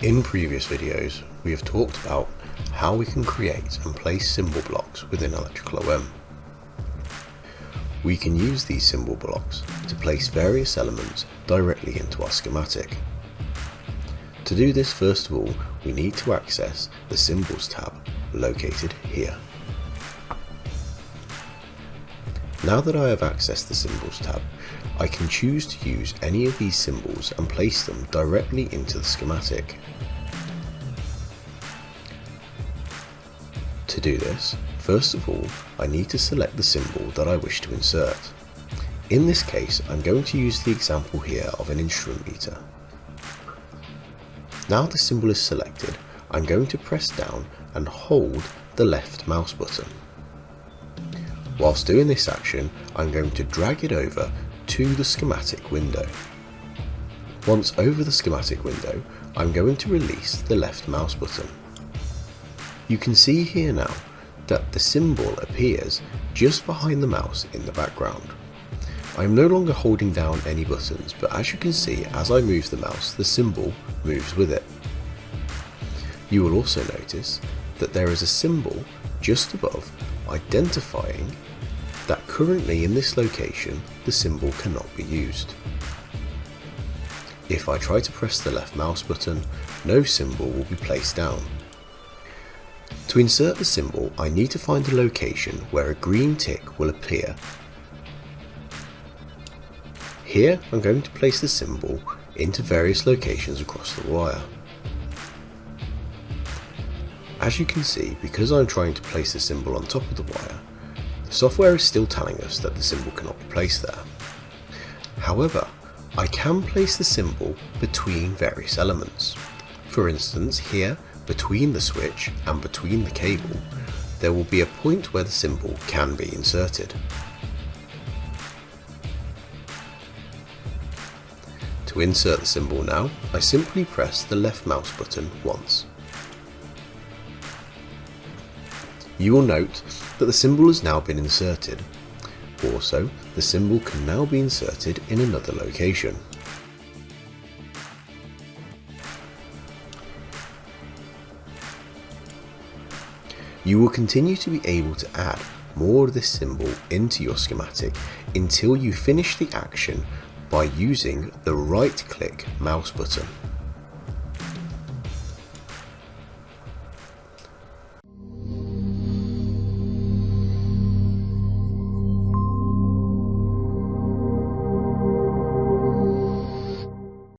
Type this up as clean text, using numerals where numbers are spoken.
In previous videos, we have talked about how we can create and place symbol blocks within ElectricalOM. We can use these symbol blocks to place various elements directly into our schematic. To do this, first of all, we need to access the Symbols tab located here. Now that I have accessed the Symbols tab, I can choose to use any of these symbols and place them directly into the schematic. To do this, first of all, I need to select the symbol that I wish to insert. In this case, I'm going to use the example here of an instrument meter. Now the symbol is selected, I'm going to press down and hold the left mouse button. Whilst doing this action, I'm going to drag it over to the schematic window. Once over the schematic window, I'm going to release the left mouse button. You can see here now that the symbol appears just behind the mouse in the background. I am no longer holding down any buttons, but as you can see, as I move the mouse, the symbol moves with it. You will also notice that there is a symbol just above identifying that currently in this location the symbol cannot be used. If I try to press the left mouse button, no symbol will be placed down. To insert the symbol, I need to find a location where a green tick will appear. Here I'm going to place the symbol into various locations across the wire. As you can see, because I'm trying to place the symbol on top of the wire, the software is still telling us that the symbol cannot be placed there. However, I can place the symbol between various elements. For instance, here, between the switch and between the cable, there will be a point where the symbol can be inserted. To insert the symbol now, I simply press the left mouse button once. You will note that the symbol has now been inserted. Also, the symbol can now be inserted in another location. You will continue to be able to add more of this symbol into your schematic until you finish the action by using the right-click mouse button.